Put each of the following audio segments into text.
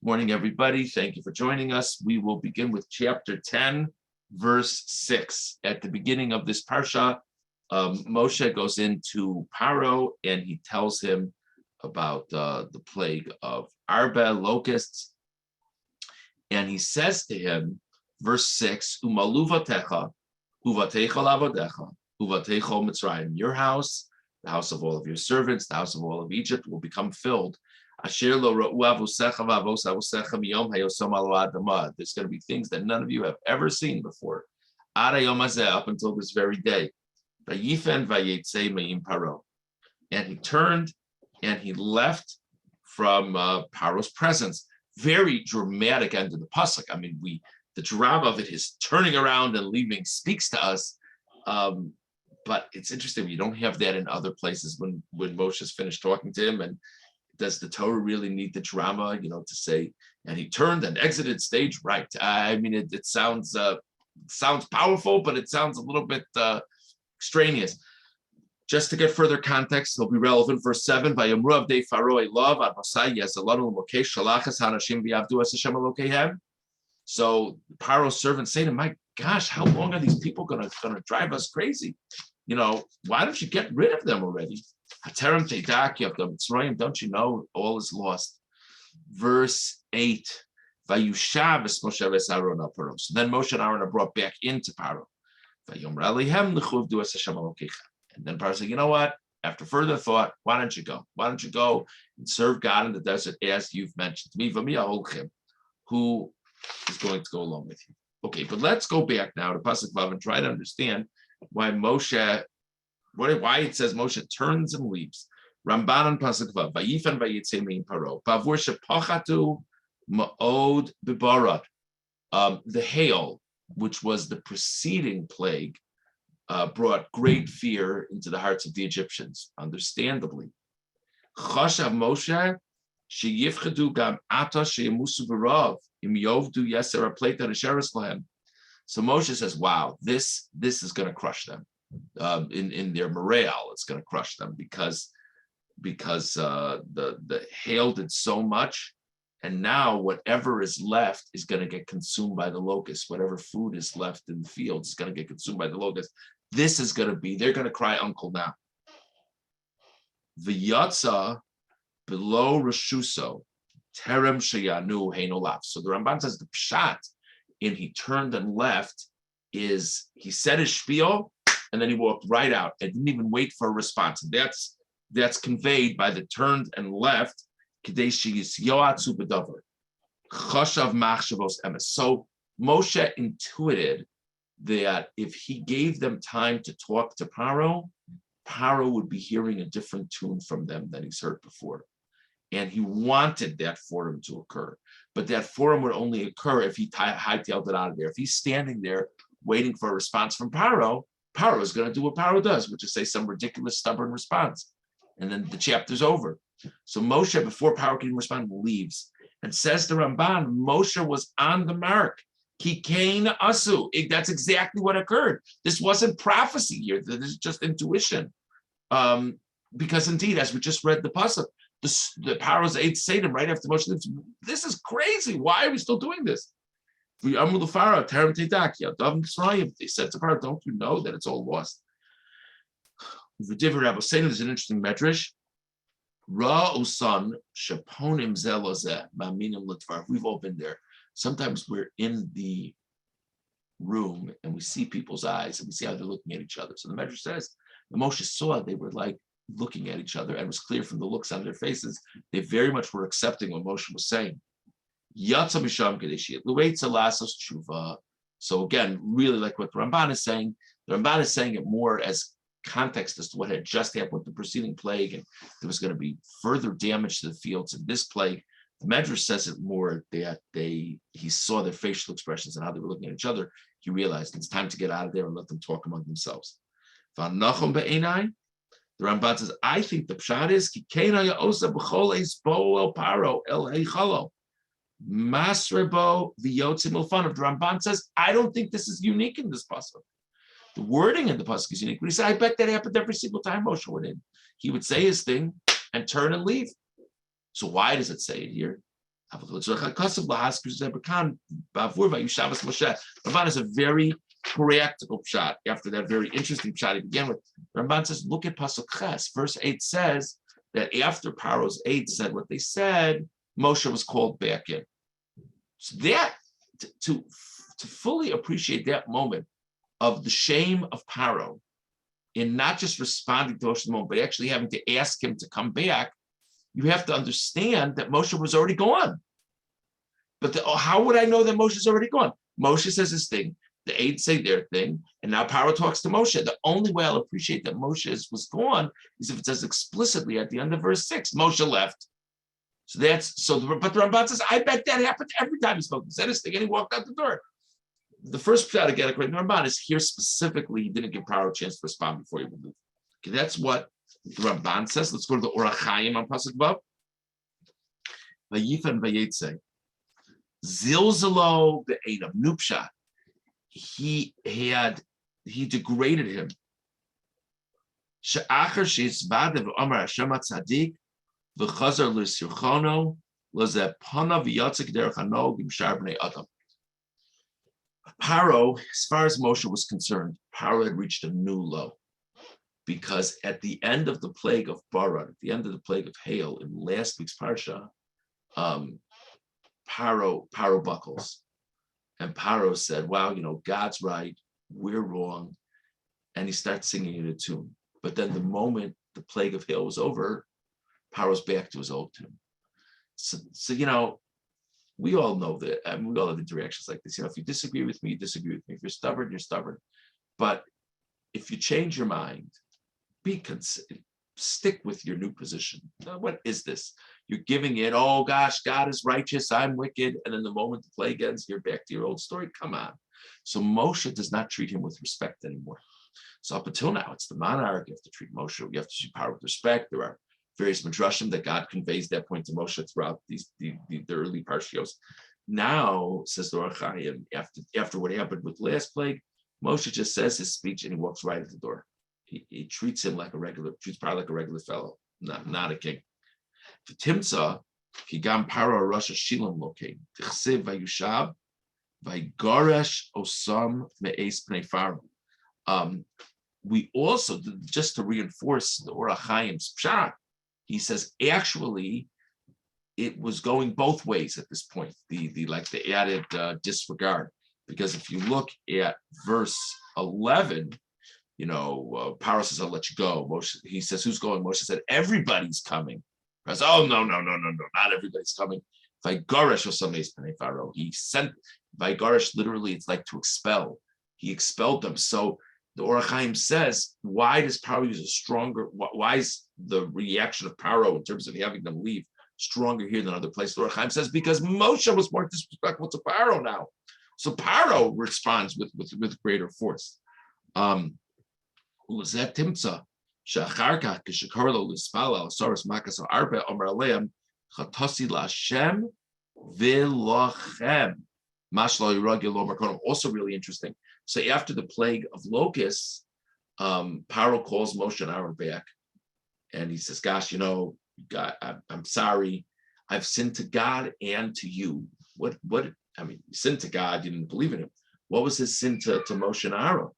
Morning, everybody. Thank you for joining us. We will begin with chapter 10, verse 6. At the beginning of this parsha, Moshe goes into Paro and he tells him about the plague of Arba, locusts. And he says to him, verse 6, Umalu vatecha, uvatecha lavodecha, uvatecha Mitzrayim. Your house, the house of all of your servants, the house of all of Egypt will become filled. There's going to be things that none of you have ever seen before, up until this very day. And he turned and he left from Paro's presence. Very dramatic end of the pasuk. I mean, the drama of it, his turning around and leaving, speaks to us. But it's interesting, you don't have that in other places when Moshe's finished talking to him. And does the Torah really need the drama, to say, and he turned and exited stage right? I mean, it sounds powerful, but it sounds a little bit extraneous. Just to get further context, it'll be relevant. Verse 7, so Paro's servants say to him, my gosh, how long are these people gonna drive us crazy? Why don't you get rid of them already? Don't you know all is lost? Verse 8. So then Moshe and Aaron are brought back into Paro. And then Paro said, you know what? After further thought, why don't you go? Why don't you go and serve God in the desert as you've mentioned to me? Who is going to go along with you? Okay, but let's go back now to Pasuk Vav and try to understand why why it says Moshe turns and leaves. Ramban and Pasuk Vav, Vayifan Vayitze Mein Paro, Pavur Shepachatu Ma'od Bibarat. The hail, which was the preceding plague, brought great fear into the hearts of the Egyptians, understandably. Chashav Moshe sheyifchedu gam ata sheyemusu b'rav im yovdu yeser apleta resheres lahem. So Moshe says, wow, this is going to crush them. In their morale, it's going to crush them because the hail did so much, and now whatever is left is going to get consumed by the locusts. Whatever food is left in the fields is going to get consumed by the locusts. This is going to be, they're going to cry uncle now. The yatsa below Rashuso, terem sheyanu heinolav. So the Ramban says the pshat in he turned and left is he said his spiel and then he walked right out and didn't even wait for a response. And that's conveyed by the turned and left. So Moshe intuited that if he gave them time to talk to Paro would be hearing a different tune from them than he's heard before. And he wanted that forum to occur. But that forum would only occur if he hightailed it out of there. If he's standing there waiting for a response from Paro is going to do what Paro does, which is say some ridiculous, stubborn response. And then the chapter's over. So Moshe, before Paro can respond, leaves. And says to Ramban, Moshe was on the mark. Kikain asu. That's exactly what occurred. This wasn't prophecy here. This is just intuition. Because indeed, as we just read the pasuk, the Paro's aides say to him right after Moshe leaves, this is crazy. Why are we still doing this? They said to Paro, don't you know that it's all lost? There's an interesting medrash. We've all been there. Sometimes we're in the room and we see people's eyes and we see how they're looking at each other. So the medrash says, the Moshe saw they were like looking at each other, and it was clear from the looks on their faces, they very much were accepting what Moshe was saying. So again, really like what the Ramban is saying. The Ramban is saying it more as context as to what had just happened with the preceding plague, and there was going to be further damage to the fields in this plague. The Medrash says it more that he saw their facial expressions and how they were looking at each other. He realized it's time to get out of there and let them talk among themselves. The Ramban says, I think the pshat is Masrebo v'yotzim ilfanav. The Ramban says, I don't think this is unique in this pasuk. The wording in the pasuk is unique, but he said, I bet that happened every single time Moshe went in. He would say his thing and turn and leave. So why does it say it here? Ramban is a very practical shot after that very interesting shot he began with. Ramban says, look at Pasuk Ches. Verse 8 says that after Paro's 8 said what they said, Moshe was called back in. So that, to fully appreciate that moment of the shame of Paro in not just responding to Moshe's moment, but actually having to ask him to come back, you have to understand that Moshe was already gone. But how would I know that Moshe's already gone? Moshe says his thing, the aides say their thing, and now Paro talks to Moshe. The only way I'll appreciate that Moshe was gone is if it says explicitly at the end of verse 6, Moshe left. So but the Ramban says, I bet that happened every time he spoke. He said his thing and he walked out the door. The first shot again, according to Ramban, is here specifically, he didn't give Paro a chance to respond before he would move. Okay, that's what the Ramban says. Let's go to the Orach Chaim on Pasuk Vav. Vayifan vayetze. Zilzalo be'enav nupsha. He degraded him. She'achar she'izbad v'amar Hashem atzadik v'chazar l'sirchono l'zepana v'yatzik derech hanog imshar b'nei adam. Paro, as far as Moshe was concerned, Paro had reached a new low, because at the end of the plague of Baran, at the end of the plague of hail in last week's parsha, Paro buckles, and Paro said, "Wow, God's right, we're wrong," and he starts singing in a tune. But then the moment the plague of hail was over, Paro's back to his old tune. So we all know that. We all have interactions like this. If you disagree with me, you disagree with me. If you're stubborn, you're stubborn. But if you change your mind, stick with your new position. Now, what is this? You're giving it, oh gosh, God is righteous, I'm wicked. And then the moment the plague ends, you're back to your old story. Come on. So Moshe does not treat him with respect anymore. So up until now, it's the monarch. You have to treat Moshe. You have to treat Paro with respect. There are various midrashim that God conveys that point to Moshe throughout the early parshios. Now, says the Orach Chaim, after what happened with last plague, Moshe just says his speech and he walks right at the door. He treats him treats Paro like a regular fellow, not a king. Timsa, Kigam Paro Rosh Hashilam Lokein, Tichsev Vayushav, Vaygoresh Osam Me'es Pnei Pharaoh. We also, just to reinforce the Orach Chaim's pshat, he says actually it was going both ways at this point. The added disregard, because if you look at verse 11, Paro says, "I'll let you go." Moshe, he says, "Who's going?" Moshe said, "Everybody's coming." I said, "Oh no, not everybody's coming." Vaygoresh Osam Me'es Pnei Pharaoh. He sent Vaygoresh, literally, it's like to expel. He expelled them. So the Orach Chaim says, why does Paro use a stronger? Why is the reaction of Paro in terms of having them leave stronger here than other places? The Orach Chaim says because Moshe was more disrespectful to Paro now, so Paro responds with greater force. Ulazet Timtza she'acharka k'shekarlo l'spala l'soros makas arbe omer aleim chatasi la'Hashem v'lochem mashlo yiragil lo markonim. Also really interesting. So after the plague of locusts, Paro calls Moshe and Aaron back, and he says, "Gosh, God, I'm sorry. I've sinned to God and to you." What? I mean, sin to God, you didn't believe in him. What was his sin to Moshe and Aaron?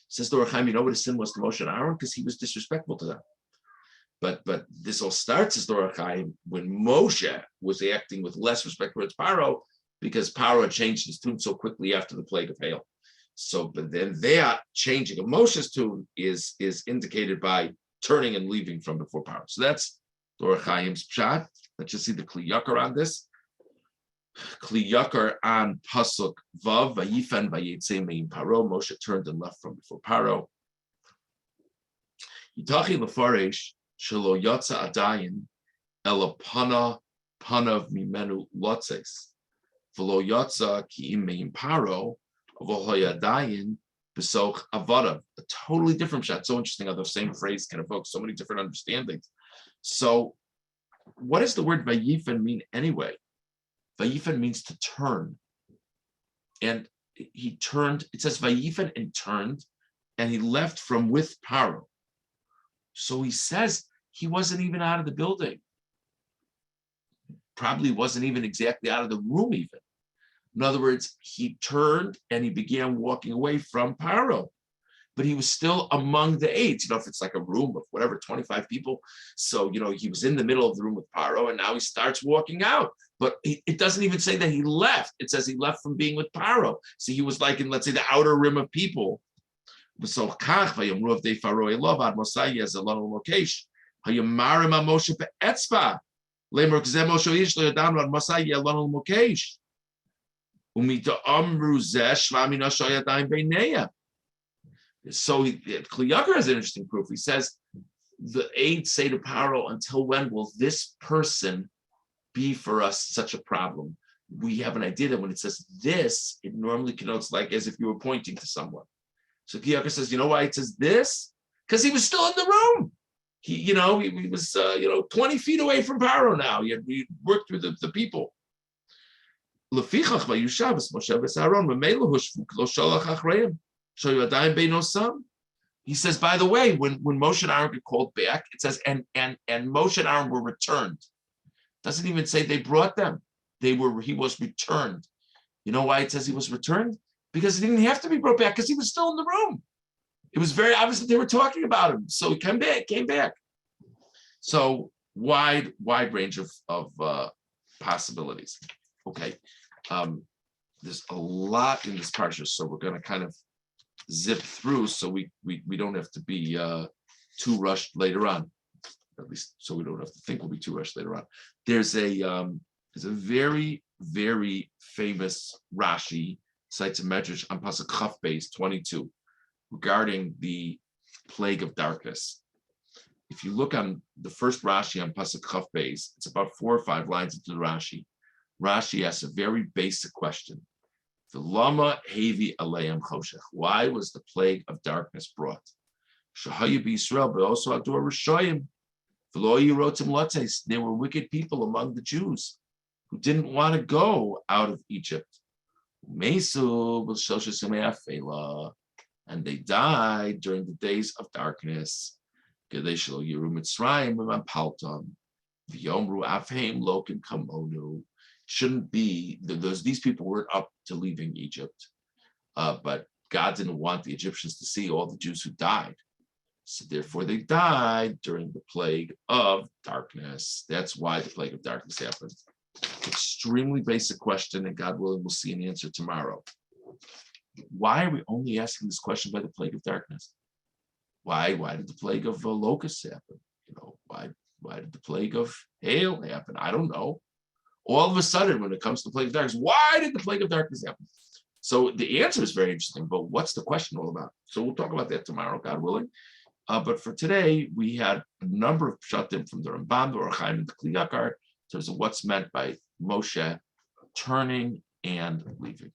Says the Orach Chaim, you know what his sin was to Moshe and Aaron? Because he was disrespectful to them. But this all starts, as the Orach Chaim, when Moshe was acting with less respect towards Paro, because Paro had changed his tune so quickly after the plague of hail. So, but then that changing of Moshe's tune is indicated by turning and leaving from before Paro. So that's the Orach Chaim's pshat. Let's just see the Kli Yakar on this. Kli Yakar on Pasuk Vav, Vayifan Vayetze Me'im Paro. Moshe turned and left from before Paro. Yitachi Lefaresh Shelo Yatza Adayin Ela Panav Mimenu Lotzes V'lo Yatza Ki'im Me'im Paro. A totally different shot. So interesting how the same phrase can evoke so many different understandings. So what does the word Vayifan mean anyway? Vayifan means to turn. And he turned, it says Vayifan and turned, and he left from with Paro. So he says he wasn't even out of the building. probably wasn't even exactly out of the room even. In other words, he turned and he began walking away from Paro, but he was still among the eight. If it's like a room of whatever, 25 people. So, he was in the middle of the room with Paro, and now he starts walking out. But it doesn't even say that he left. It says he left from being with Paro. So he was like in, let's say, the outer rim of people. So Kach vayomru avdei Pharaoh elov ad Mosai yezalon lokesh hayamarim Moshe be'etzba lemor kzeh Moshe ish lo yadam ad Mosai yelon lokesh umita amru zeh shva mina shoyadayim beineya. So Kli Yakar has an interesting proof. He says the aides say to Paro, until when will this person be for us such a problem? We have an idea that when it says this, it normally connotes like as if you were pointing to someone. So Kli Yakar says, you know why it says this? Because he was still in the room. He was 20 feet away from Paro now. He worked through the people. He says, by the way, when Moshe and Aaron get called back, it says, and Moshe and Aaron were returned. Doesn't even say they brought them. He was returned. You know why it says he was returned? Because he didn't have to be brought back because he was still in the room. It was very obvious that they were talking about him. So he came back. So wide range of possibilities. Okay. There's a lot in this parsha, so we're going to kind of zip through so we don't have to be too rushed later on. At least so we don't have to think we'll be too rushed later on. There's a very, very famous Rashi, cites a medrash on Pasuk Chaf Beis 22 regarding the plague of darkness. If you look on the first Rashi on Pasuk Chaf Beis, it's about 4 or 5 lines into the Rashi. Rashi asks a very basic question. The Lama Hevi Aleim Choshech. Why was the plague of darkness brought? Shahayu B'Yisrael, but also Ador Rishoyim. V'lo Yirotim Lates. There were wicked people among the Jews who didn't want to go out of Egypt. Mesu B'Shoshes Yemei Afela, and they died during the days of darkness. Gedei Shelo Yiru Mitzrayim V'Mampaltam V'Yomru Afheim Lokim Kamonu. Shouldn't be these people weren't up to leaving Egypt, but God didn't want the Egyptians to see all the Jews who died, so therefore they died during the plague of darkness. That's why the plague of darkness happened. Extremely basic question, and God willing, we'll see an answer tomorrow. Why are we only asking this question by the plague of darkness? Why did the plague of locusts happen? Why did the plague of hail happen? I don't know. All of a sudden, when it comes to the plague of darkness, why did the plague of darkness happen? So the answer is very interesting, but what's the question all about? So we'll talk about that tomorrow, God willing. But for today, we had a number of pshatim from the Rambam, the Or HaChaim, and the Kli Yakar in terms of what's meant by Moshe turning and leaving.